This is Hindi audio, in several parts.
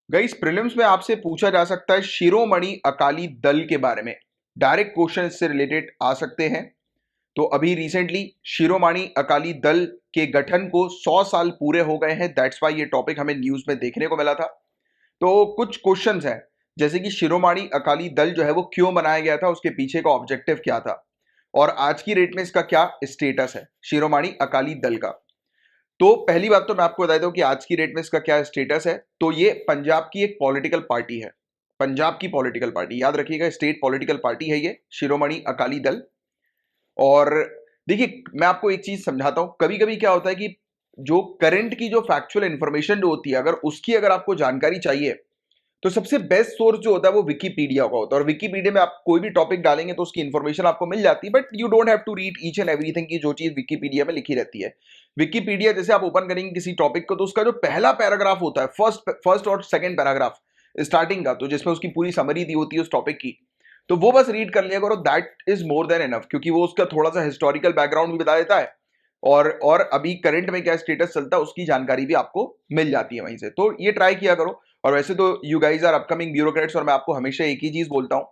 गाइस प्रीलिम्स में आपसे पूछा जा सकता है शिरोमणि अकाली दल के बारे में। डायरेक्ट क्वेश्चन इससे रिलेटेड आ सकते हैं। तो अभी रिसेंटली शिरोमणि अकाली दल के गठन को 100 साल पूरे हो गए हैं। दैट्स वाई ये टॉपिक हमें न्यूज में देखने को मिला था। तो कुछ क्वेश्चंस हैं, जैसे कि शिरोमणि अकाली दल जो है वो क्यों बनाया गया था, उसके पीछे का ऑब्जेक्टिव क्या था, और आज की डेट में इसका क्या स्टेटस है शिरोमणि अकाली दल का। तो पहली बात तो मैं आपको बता दूं कि आज की डेट में इसका क्या स्टेटस है। तो ये पंजाब की एक पॉलिटिकल पार्टी है। पंजाब की पॉलिटिकल पार्टी, याद रखिएगा, स्टेट पॉलिटिकल पार्टी है ये शिरोमणि अकाली दल। और देखिए, मैं आपको एक चीज समझाता हूं। कभी कभी क्या होता है कि जो करंट की जो फैक्चुअल इंफॉर्मेशन जो होती है, अगर आपको जानकारी चाहिए, तो सबसे बेस्ट सोर्स जो होता है वो विकीपीडिया का होता है। और विकीपीडिया में आप कोई भी टॉपिक डालेंगे तो उसकी इंफॉर्मेशन आपको मिल जाती है, but you don't have to read each and everything की जो चीज विकीपीडिया में लिखी रहती है। विकीपीडिया जैसे आप ओपन करेंगे किसी टॉपिक को, तो उसका जो पहला पैराग्राफ होता है, फर्स्ट और सेकंड पैराग्राफ स्टार्टिंग का, तो जिसमें उसकी पूरी समरी दी होती है उस टॉपिक की, तो वो बस रीड कर लिया करो। That is more than enough, क्योंकि वो उसका थोड़ा सा हिस्टोरिकल बैकग्राउंड भी बता देता है, और अभी करंट में क्या स्टेटस चलता है उसकी जानकारी भी आपको मिल जाती है वहीं से। तो ये ट्राई किया करो। और वैसे तो you guys are upcoming bureaucrats, और मैं आपको हमेशा एक ही चीज बोलता हूं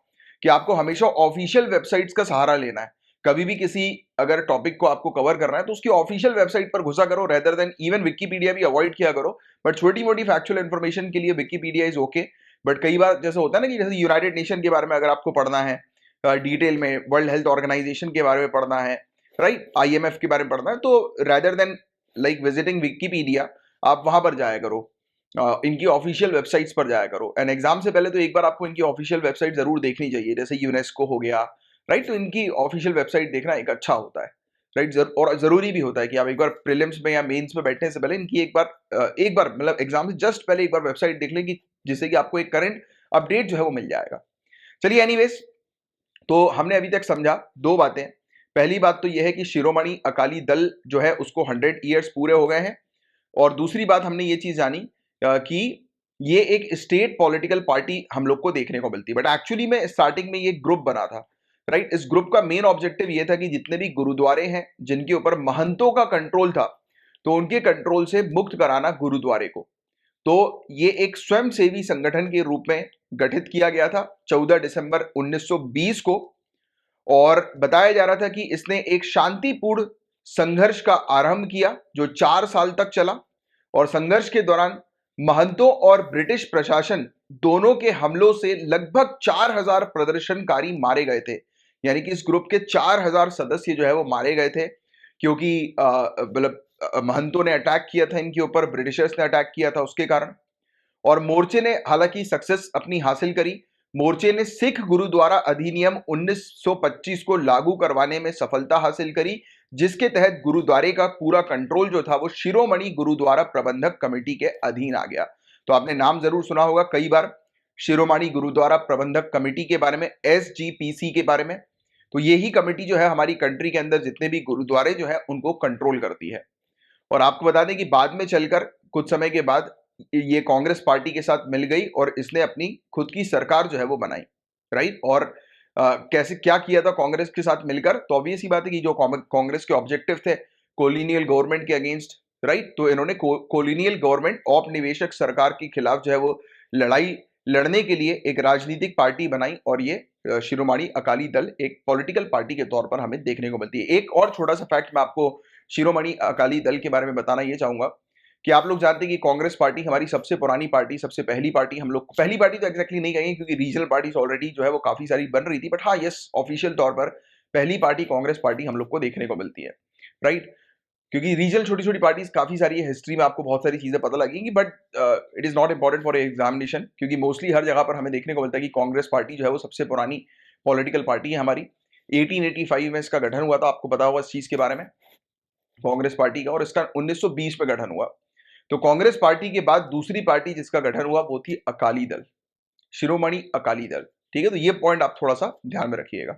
कि आपको हमेशा ऑफिशियल वेबसाइट्स का सहारा लेना है। कभी भी किसी अगर टॉपिक को आपको कवर करना है तो उसकी ऑफिशियल वेबसाइट पर घुसा करो, रेदर देन इवन विकीपीडिया भी अवॉइड किया करो। बट छोटी मोटी फैक्चुअल इंफॉर्मेशन के लिए विकीपीडिया इज ओके। बट कई बार जैसे होता है ना कि जैसे यूनाइटेड नेशन के बारे में अगर आपको पढ़ना है डिटेल में, वर्ल्ड हेल्थ ऑर्गेनाइजेशन के बारे में पढ़ना है, राइट, आईएमएफ के बारे में पढ़ना है, तो rather than like visiting Wikipedia, आप वहां पर जाया करो, इनकी ऑफिशियल वेबसाइट्स पर जाया करो। एंड एग्जाम से पहले तो एक बार आपको इनकी ऑफिशियल वेबसाइट जरूर देखनी चाहिए, जैसे यूनेस्को हो गया, राइट। तो इनकी ऑफिशियल वेबसाइट देखना एक अच्छा होता है, राइट। और जरूरी भी होता है कि आप एक बार प्रीलिम्स में या मेंस में बैठने से पहले इनकी एक बार मतलब एग्जाम से जस्ट पहले एक बार वेबसाइट देख लें, जिससे कि आपको एक करंट अपडेट जो है वो मिल जाएगा। चलिए एनीवेज, तो हमने अभी तक समझा दो बातें। पहली बात तो यह है कि शिरोमणि अकाली दल जो है उसको 100 ईयर्स पूरे हो गए हैं। और दूसरी बात हमने ये चीज जानी कि ये एक स्टेट पॉलिटिकल पार्टी हम लोग को देखने को मिलती है, बट एक्चुअली में स्टार्टिंग में ये ग्रुप बना था, राइट। इस ग्रुप का मेन ऑब्जेक्टिव ये था कि जितने भी गुरुद्वारे हैं जिनके ऊपर महंतों का कंट्रोल था, तो उनके कंट्रोल से मुक्त कराना गुरुद्वारे को। तो ये एक स्वयंसेवी संगठन के रूप में गठित किया गया था 14 दिसंबर 1920 को। और बताया जा रहा था कि इसने एक शांतिपूर्ण संघर्ष का आरंभ किया जो 4 साल तक चला। और संघर्ष के दौरान महंतों और ब्रिटिश प्रशासन दोनों के हमलों से लगभग 4000 प्रदर्शनकारी मारे गए थे। यानी कि इस ग्रुप के 4000 सदस्य जो है वो मारे गए थे, क्योंकि मतलब महंतों ने अटैक किया था इनके ऊपर, ब्रिटिशर्स ने अटैक किया था उसके कारण। और मोर्चे ने हालांकि सक्सेस अपनी हासिल करी। मोर्चे ने सिख गुरुद्वारा अधिनियम 1925 को लागू करवाने में सफलता हासिल करी, जिसके तहत गुरुद्वारे का पूरा कंट्रोल जो था वो शिरोमणि गुरुद्वारा प्रबंधक कमेटी के अधीन आ गया। तो आपने नाम जरूर सुना होगा कई बार शिरोमणि गुरुद्वारा प्रबंधक कमेटी के बारे में, एसजीपीसी के बारे में। तो यही कमेटी जो है हमारी कंट्री के अंदर जितने भी गुरुद्वारे जो है उनको कंट्रोल करती है। और आपको बता दें कि बाद में चलकर कुछ समय के बाद ये कांग्रेस पार्टी के साथ मिल गई और इसने अपनी खुद की सरकार जो है वो बनाई, राइट। और कैसे क्या किया था कांग्रेस के साथ मिलकर, तो ऑब्वियस ही बात है कि जो कांग्रेस के ऑब्जेक्टिव थे कॉलोनियल गवर्नमेंट के अगेंस्ट, राइट, तो इन्होंने कॉलोनियल गवर्नमेंट औपनिवेशक सरकार के खिलाफ जो है वो लड़ाई लड़ने के लिए एक राजनीतिक पार्टी बनाई। और ये शिरोमणि अकाली दल एक पॉलिटिकल पार्टी के तौर पर हमें देखने को मिलती है। एक और छोटा सा फैक्ट मैं आपको शिरोमणि अकाली दल के बारे में बताना ये चाहूंगा कि आप लोग जानते हैं कि कांग्रेस पार्टी हमारी सबसे पुरानी पार्टी, सबसे पहली पार्टी, हम लोग पहली पार्टी तो एग्जैक्टली नहीं कहेंगे क्योंकि रीजनल पार्टीज ऑलरेडी जो है वो काफी सारी बन रही थी, बट हाँ यस, ऑफिशियल तौर पर पहली पार्टी कांग्रेस पार्टी हम लोग को देखने को मिलती है, राइट। क्योंकि रीजनल छोटी छोटी पार्टीज काफी सारी है, हिस्ट्री में आपको बहुत सारी चीजें पता लगेंगी, but it is not important for examination, क्योंकि मोस्टली हर जगह पर हमें देखने को मिलता है कि कांग्रेस पार्टी जो है वो सबसे पुरानी पॉलिटिकल पार्टी है हमारी। 1885 में इसका गठन हुआ था, आपको पता होगा इस चीज के बारे में, कांग्रेस पार्टी का, और इसका 1920 में गठन हुआ। तो कांग्रेस पार्टी के बाद दूसरी पार्टी जिसका गठन हुआ वो थी अकाली दल, शिरोमणि अकाली दल। ठीक है, तो ये पॉइंट आप थोड़ा सा ध्यान में रखिएगा।